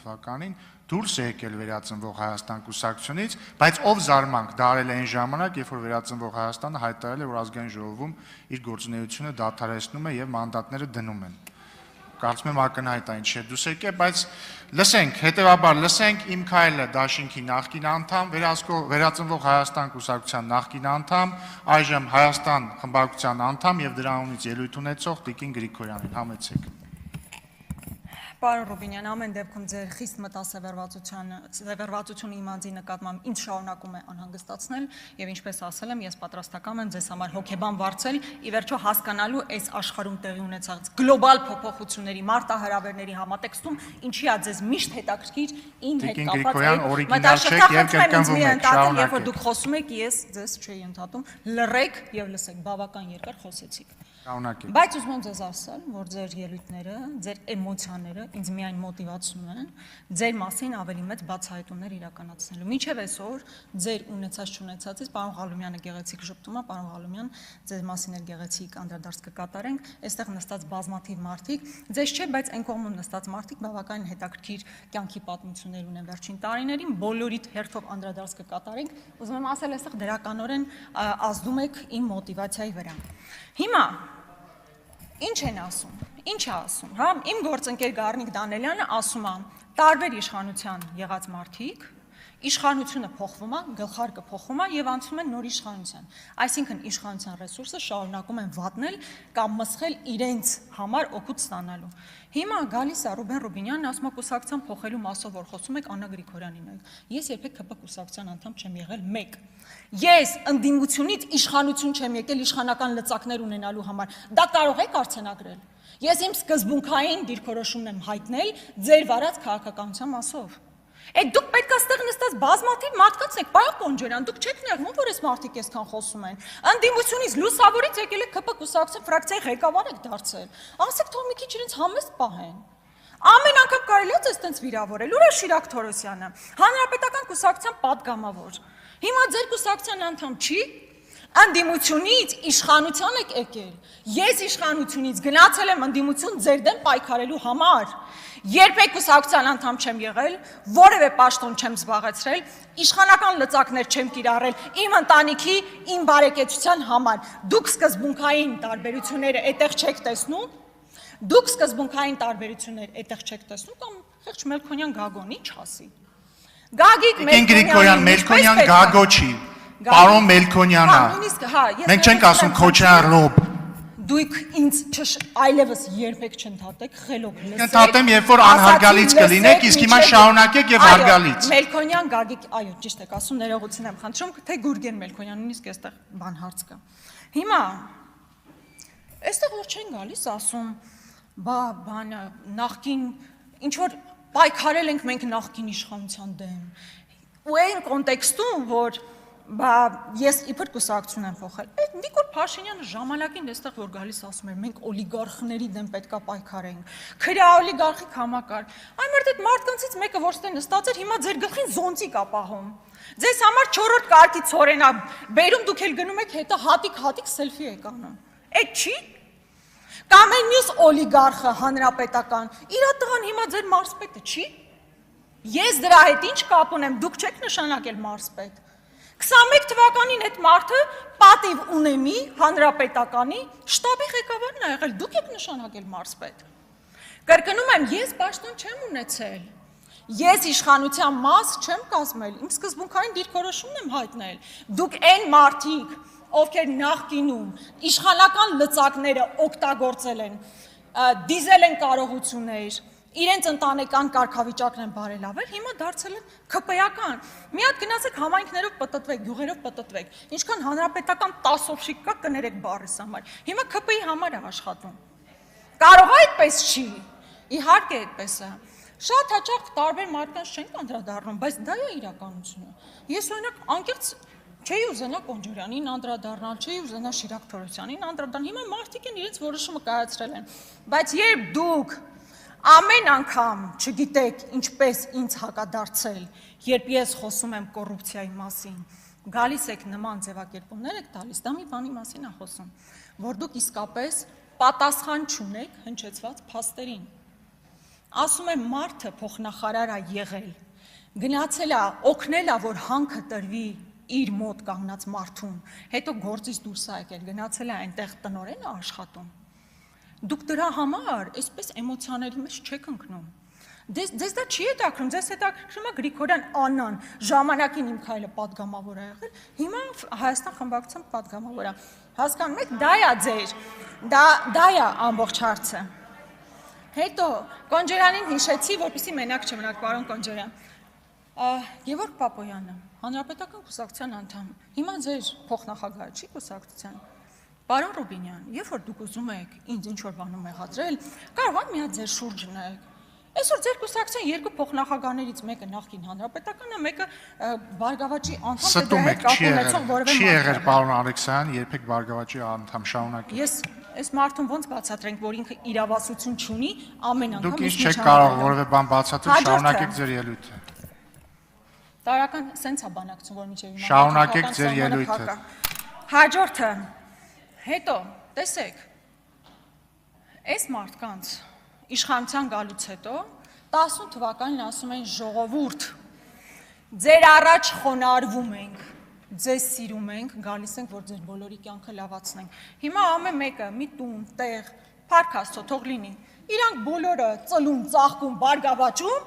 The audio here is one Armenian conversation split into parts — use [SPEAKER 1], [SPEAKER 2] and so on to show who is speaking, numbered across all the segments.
[SPEAKER 1] թվականին դուրս է եկել վերածնվող Հայաստան կուսակցությունից, բայց ով զարմանք, դա արել է այն ժամանակ, երբ որ վերածնվող Հայաստանը հայտարարել է, որ ազգային ժողովում իր գործունեությունը դադարեցնում է եւ մանդատները դնում են։ Կարծում եմ ակնհայտ է ինչ է դուս եկել, բայց լսենք, հետեւաբար լսենք Իմ Քայլը դաշինքի նախկին անդամ, վերածնվող Հայաստան կուսակցության նախկին անդամ, այժմ Հայաստան խմբակցության անդամ եւ դրա անունից ելույթ ունեցող Տիկին Գրիգորյանին, համեցեք։
[SPEAKER 2] Պարոն Ռուբինյան, ամեն դեպքում ձեր խիստ մտասևեռվածությունը իմ անձի նկատմամբ ինձ շարունակում է անհանգստացնել եւ ինչպես ասել եմ, ես պատրաստական եմ ձեզ համար հոգեբան վարձել, ի վերջո հասկանալու այս աշխարհում տեղի ունեցած գլոբալ փոփոխությունների մարտահրավերների համատեքստում ինչի է ձեզ միշտ հետաքրքիր ին հետ կապված երբ որ դուք խոսում եք, ես ձեզ չէի ընդհատում, լռեք եւ լսեք, բավական երկար խոսեցիք։ Բայց ուզում եմ ձեզ ասել, որ ձեր ելույթները, ձեր էմոցիաները ինձ միայն մոտիվացնում են ձեր մասին ավելի մեծ բացահայտումներ իրականացնելու։ Մինչև այսօր ձեր ունեցած-չունեցածից պարոն Ղալումյանը գեղեցիկ ժպտում է, պարոն Ղալումյան, ձեր մասին էլ գեղեցիկ անդրադարձ կկատարենք, այստեղ նստած բազմաթիվ մարդիկ, ձեզ չէ, բայց այն կողմում նստած մարդիկ բավական հետաքրքիր կյանքի պատմություններ ունեն վերջին տարիներին, բոլորիդ հերթով անդրադարձ կկատարենք, ուզում եմ ասել, այստեղ դրականորեն ազդում եք իմ մոտիվացիայի վրա։ Հիմա ինչ են ասում, ինչ է ասում, հա, իմ գործընկեր Գառնիկ Դանելյանը ասում է, տարբեր իշխանության եղած մարդիկ, իշխանությունը փոխվում է, գլխարկը փոխվում է եւ անցում են նոր իշխանության, այսինքն իշխանության ռեսուրսը շարունակում են վատնել կամ մսխել իրենց համար օգուտ ստանալու։ Հիմա գալիս է Ռուբեն Ռուբինյանն ասում է կուսակցության փոխելու մասով որ խոսում եք Աննա Գրիգորյանին եք, ես երբեք ԿՊ կուսակցության անդամ չեմ եղել մեկ։ Ես ընդդիմությունից իշխանություն չեմ եկել իշխանական լծակներ ունենալու համար, դա կարող եք արձանագրել։ Ես իմ սկզբունքային դիրքորոշումն եմ հայտնել ձեր վարած քաղաքականության մասով։ Այդ դուք պետք է ստեղ նստած բազմաթիվ մարդկանց եք, պարոն Կոնջորյան, դուք չեք ներվում, որ այս մարդիկ այսքան խոսում են։ Ընդդիմությունից լուսավորից եկել եք ԿՊ կուսակցության ֆրակցիայի ղեկավար եք դարձել։ Ասեք թող մի քիչ իրենց համեստ պահեն։ Ամեն անգամ կարելի է այստենց վիրավորել, ուր է Շիրակ Թորոսյանը, Հանրապետական կուսակցության պատգամավոր։ Հիմա ձեր կուսակցության անդամ չի, ընդդիմությունից իշխանության եք եկել։ Ես իշխանությունից գնացել եմ ընդդիմություն ձեր դեմ պայքարելու համար։ Երբեք կուսակցության անդամ չեմ եղել, որևէ պաշտոն չեմ զբաղեցրել, իշխանական լծակներ չեմ կիրառել իմ ընտանիքի, իմ բարեկեցության համար։ Դուք սկզբունքային տարբերությունները այդտեղ չեք տեսնում։ Դուք սկզբունքային տարբերություններ այդտեղ չեք տեսնում կամ խեղճ Մելքոնյան Գագոն ինչ ասի։ Գագիկ
[SPEAKER 1] Մելքոնյան Գագո չի։ Պարոն Մելքոնյանը։ Մենք չենք ասում Քոչարյան Ռոբ։
[SPEAKER 2] Դուք ինձ այլևս երբեք չընդհատեք, խելոք լսեք։
[SPEAKER 1] Ընդհատեմ, երբ որ անհարգալից կլինեք, իսկ հիմա շարունակեք եւ հարգալից։
[SPEAKER 2] Մելքոնյան Գագիկ, այո, ճիշտ եք ասում, ներողություն եմ խնդրում, թե Գուրգեն Մելքոնյանն իսկ այստեղ բան հարց կա։ Հիմա այստեղ որ չեն գալիս ասում, բանը նախքին ինչ որ պայքարել ենք մենք նախքին իշխանության դեմ։ Ու այն կոնտեքստում, որ ես իբր կուսակցություն եմ փոխել։ Այդ Նիկոլ Փաշինյանը ժամանակին այստեղ որ գալիս ասում էր մենք օլիգարխների դեմ պետքա պայքարենք։ Քրյա օլիգարխիկ համակարգ։ Այնուհետ այդ մարդկանցից մեկը որ ստե նստած էր, հիմա ձեր գլխին զոնտիկ է պահում։ Ձեզ համար 4-րդ կարգի ցորենա բերում, դուք էլ գնում եք հետո հատիկ սելֆի եք անում։ Այդ չի։ Կամ այն մյուս օլիգարխը հանրապետական, իր տղան հիմա ձեր մարզպետը չի։ Ես դրա հետ ինչ կապ ունեմ, դուք չեք նշանակել մարզպետ։ 21 թվականին այդ մարդը պատիվ ունեմի հանրապետականի շտաբի ղեկավարն է եղել, դուք եք նշանակել մարզպետ։ Կրկնում եմ, ես պաշտոն չեմ ունեցել։ Ես իշխանության մաս չեմ կազմել, իմ սկզբունքային դիրքորոշումն եմ հայտնել։ Դուք այն մարդիկ, ովքեր նախկինում իշխանական լծակները օգտագործել են, դիզել են կարողություններ, իրենց ընտանեկան կարգավիճակն են բարելավել, հիմա դարձել են ԿՊ-ական։ Մի հատ գնացեք համայնքներով պտտվեք, գյուղերով պտտվեք, ինչքան հանրապետական 10 շիկ կա կներեք բառիս համար։ Հիմա ԿՊ-ի համար է աշխատում։ Կարող է այդպես չի։ Իհարկե այդպես է։ Շատ հաճախ տարբեր մարդկանց չենք անդրադառնում, բայց դա է իրականությունը։ Ես օրինակ անկեղծ չէի ուզենա Կոնջորյանին անդրադառնալ, չէի ուզենա Շիրակ Թորոսյանին անդրադառնալ։ Հիմա մարդիկ են իրենց որոշումը կայացրել են։ Բայց երբ դուք ամեն անգամ չգիտեք ինչպես ինձ հակադարձել, երբ ես խոսում եմ կոռուպցիայի մասին, գալիս եք նման ձևակերպումներ եք տալիս, դա մի բանի մասին է խոսում, որ դուք իսկապես պատասխան չունեք հնչեցված փաստերին։ ասում է մարդը փոխնախարար է եղել, գնացել է, օգնել է, որ հանքը տրվի իր մոտ կանգնած մարդուն, հետո գործից դուրս է եկել, գնացել է այնտեղ տնօրեն է աշխատում։ Դուք դրա համար այսպես էմոցիաների մեջ չեք ընկնում։ Ձեզ դա չի հետաքրում, ձեզ հետաքրում է Գրիգորյան Աննան, ժամանակին իմ քայլը պատգամավոր է եղել, հիմա Հայաստան խմբակցության պատգամավոր է։ Հասկանում եք, դա է ձեր, դա է ամբողջ հարցը։ Հետո Կոնջերանին հիշեցի, որպեսզի մենակ չմնաք, պարոն Կոնջերյան։ Գևորգ Պապոյանը, Հանրապետական կուսակցության անդամ, հիմա ձեր փոխնախագահը չի կուսակցության։ Պարոն Ռուբինյան, երբ որ դուք ուզում եք ինձ ինչ-որ բանում մեղադրել, կարող եք մի հատ ձեր շուրջ նայեք։ Այսօր ձեր կուսակցության երկու փոխնախագահներից մեկը նախկին հանրապետական է, մեկը Բարգավաճի անդամ է, դրա հետ կապ ունեցող որևէ մարդ։
[SPEAKER 1] Չի եղել պարոն Ալեքսանյան, երբեք Բարգավաճի անդամ, շարունակեք։
[SPEAKER 2] Ես այս մարդուն ոնց բացատրենք, որ ինքը իրավասություն չունի, ամեն անգամ
[SPEAKER 1] դուք ինձ չեք կարող որևէ բան բացատրել, շարունակեք ձեր ելույթը։
[SPEAKER 2] Տարական սենց է բանակցում, որ միջև հիմա
[SPEAKER 1] շարունակեք ձեր ելույթը։
[SPEAKER 2] Հաջորդը, հետո, տեսեք, այս մարդկանց իշխանության գալուց հետո 18 թվականին ասում են ժողովուրդ, ձեր առաջ խոնարհվում ենք, ձեզ սիրում ենք, գալիս ենք, որ ձեր բոլորի կյանքը լավացնենք։ Հիմա ամեն մեկը մի տուն, տեղ, փառք Աստծո, թող լինի։ Իրանք բոլորը ծլում, ծաղկում, Բարգավաճում,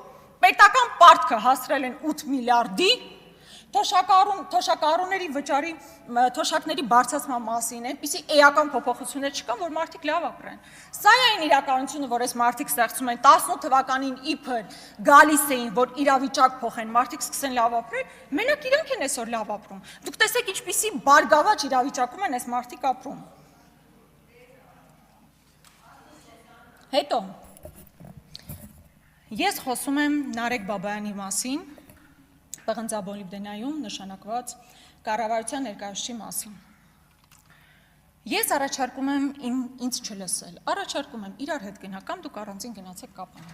[SPEAKER 2] պետական պարտքը հասրել են 8 միլիարդի, թոշակառուների վճարի, թոշակների բարձրացման մասին, այնպիսի էական փոփոխություններ չկան, որ մարդիկ լավ ապրեն։ Սա է այն իրականությունը, որ այս մարդիկ ստեղծում են 18 թվականին իբր գալիս էին, որ իրավիճակ փոխեն, մարդիկ սկսեն լավ ապրել, մենակ իրանք են այսօր լավ ապրում։ Դուք տեսեք ինչպիսի Բարգավաճ իրավիճակում են այս մարդիկ ապրում։ Հետո ես խոսում եմ Նարեկ Բաբայանի մասին, Պղնձաբոլիբդենայում նշանակված կառավարության ներկայացուցիչի մասին։ Ես առաջարկում եմ ինձ չլսել, առաջարկում եմ իրար հետ գնալ կամ դուք առանձին գնացեք կապան։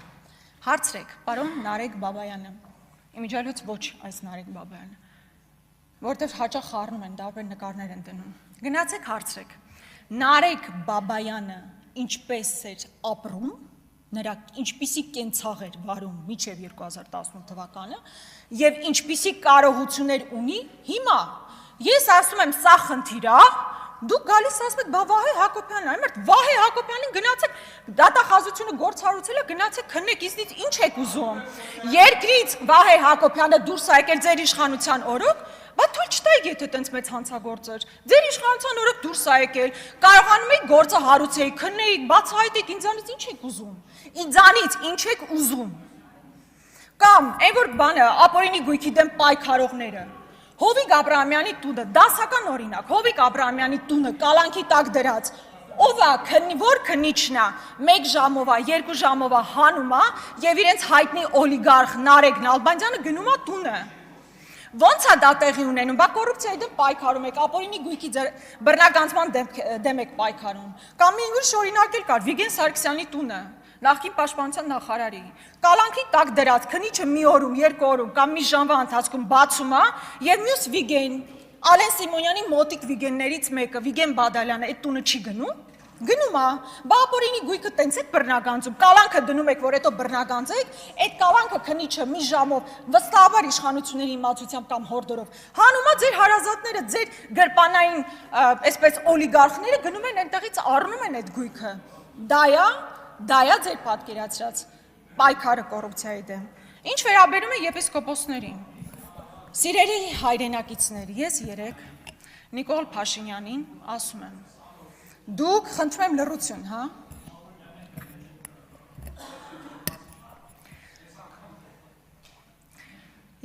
[SPEAKER 2] Հարցրեք, պարոն Նարեկ Բաբայանը, իմիջիալոց ոչ այս Նարեկ Բաբայանը, որտեղ հաճախ խառնում են, տարբեր նկարներ են դնում։ Գնացեք հարցրեք, Նարեկ Բաբայանը ինչպես էր ապրում, նրա ինչպիսի կենցաղ էր վարում մինչև 2018 թվականը եւ ինչպիսի կարողություններ ունի հիմա։ Ես ասում եմ, սա խնդիր է, դուք գալիս ասում եք, բա Վահե Հակոբյանն, այմերդ Վահե Հակոբյանին գնացեք, դատախազությունը գործառույցել է, գնացեք քննեք, ինձնից ինչ եք ուզում։ Երկրից Վահե Հակոբյանը դուրս է եկել ձեր իշխանության օրոք, բա թույլ չտայիք, եթե տենց մեծ հանցագործեր։ Ձեր իշխանության օրոք դուրս է եկել, կարողանում եք գործը հարուցեիք, քննեիք, բացահայտեիք, ինձանից ինչ եք ուզում։ Ինձանից ինչ եք ուզում։ Կամ այն որ բանը ապօրինի գույքի դեմ պայքարողները։ Հովիկ Աբրահամյանի տունը, դասական օրինակ, Հովիկ Աբրահամյանի տունը կալանքի տակ դրած, ով է, որ քննիչն է, 1 ժամով է, 2 ժամով է հանում է եւ իրենց հայտնի օլիգարխ Նարեկ Նալբանդյանը գնում է տունը։ Ոնց է դա տեղի ունենում, բա կոռուպցիայի դեմ պայքարում եք, ապօրինի գույքի բռնագանձման դեմ եք պայքարում։ Կամ մի ուրիշ օրինակ էլ կար, Վիգեն Սարգսյանի տունը, նախկին պաշտպանության նախարարի, կալանքի տակ դրած, քննիչը մի օրում, 2 օրում կամ մի ժամվա ընթացքում բացում է եւ մյուս Վիգեն, Ալեն Սիմոնյանի մոտիկ Վիգեններից մեկը, Վիգեն Բադալյանը, այդ տունը չի գնում։ Գնում է, բա ապօրինի գույքը տենց եք բռնագանձում, կալանքը դնում եք, որ հետո բռնագանձեք, այդ կալանքը քննիչը մի ժամով վստահաբար իշխանությունների իմացությամբ կամ հորդորով հանում է ձեր հարազատները, ձեր գրպանային այսպես օլիգարխները գնում են այնտեղից առնում են այդ գույքը։ Դա է ձեր պատկերացրած պայքարը կոռուպցիայի դեմ։ Ինչ վերաբերում է եպիսկոպոսներին։ Սիրելի հայրենակիցներ, ես երեկ Նիկոլ Փաշինյանին ասում եմ. Դուք խնդրում եմ լռություն, հա։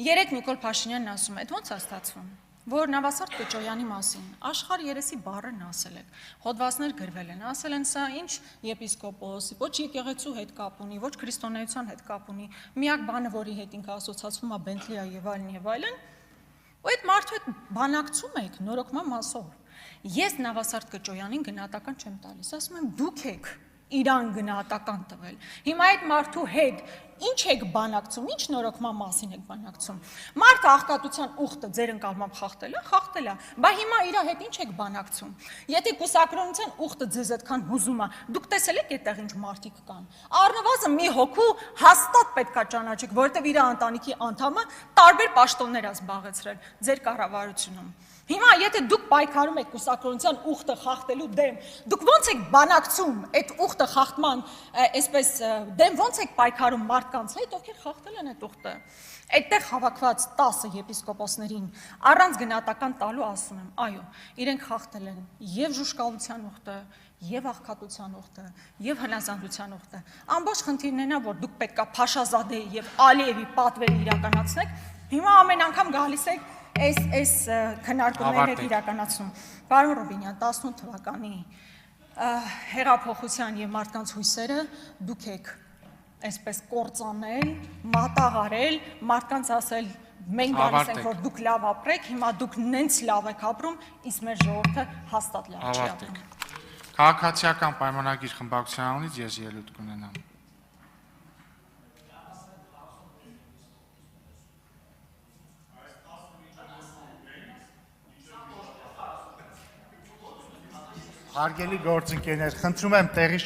[SPEAKER 2] Երեկ Նիկոլ Փաշինյանն ասում է, ո՞նց է ստացվում, որ Նավասարդ Կոճոյանի մասին աշխարհ երեսի բառն ասել եք, հոդվածներ գրվել են, ասել են սա ինչ եպիսկոպոս, ոչ եկեղեցու հետ կապ ունի, ոչ քրիստոնեության հետ կապ ունի, միակ բանը, որի հետ ինքը ասոցացվում է Բենթլի է եւ այլն, ու այդ մարդու հետ բանակցում եք նորոգման մասով։ Ես Նավասարդ Կոճոյանին գնահատական չեմ տալիս, ասում եմ դուք եք իրան գնահատական տվել։ Հիմա այդ մարդու հետ ինչ եք բանակցում, ինչ նորոգման մասին եք բանակցում։ Մարդը աղքատության ուխտը ձեր ընկալմամբ խախտել է, բա հիմա իր հետ ինչ եք բանակցում։ Եթե կուսակրոնության ուխտը ձեզ այդքան հուզում է, դուք տեսել եք այդտեղ ինչ մարդիկ կան։ Առնվազն մի հոգու հաստատ պետքա ճանաչեք, որովհետև իր ընտանիքի անդամը տարբեր պաշտոններ է զբաղեցրել ձեր կառավարությունում։ Հիմա եթե դուք պայքարում եք կուսակրոնության ուխտը խախտելու դեմ, դուք ոնց եք բանակցում այդ ուխտը խախտման, այսպես դեմ ոնց եք պայքարում մարդկանց հետ, ովքեր խախտել են այդ ուխտը։ Այդտեղ հավաքված 10 եպիսկոպոսներին առանց գնահատական տալու ասում եմ, այո, իրենք խախտել են եւ ժուշկալության ուխտը, եւ աղքատության ուխտը, եւ հնազանդության ուխտը։ Ամբողջ խնդիրն է նա, որ դուք պետքա Փաշազադեի եւ Ալիևի պատվերը իրականացնեք։ Հիմա ամեն անգամ գալիս եք այս քննարկումներն եք իրականացնում։ Պարոն Ռուբինյան, 18 թվականի հեղափոխության եւ մարդկանց հույսերը դուք եք այսպես կործանել, մատաղարել, մարդկանց ասել մենք գալիս ենք որ դուք լավ ապրեք, հիմա դուք նենց լավ եք ապրում, իսկ մեր ժողովուրդը հաստատ լավ չի ապրում։
[SPEAKER 1] Քաղաքացիական պայմանագիր խմբակցության անունից ես ելույթ կունենամ։ Հարգելի գործընկերներ, խնդրում եմ տեղից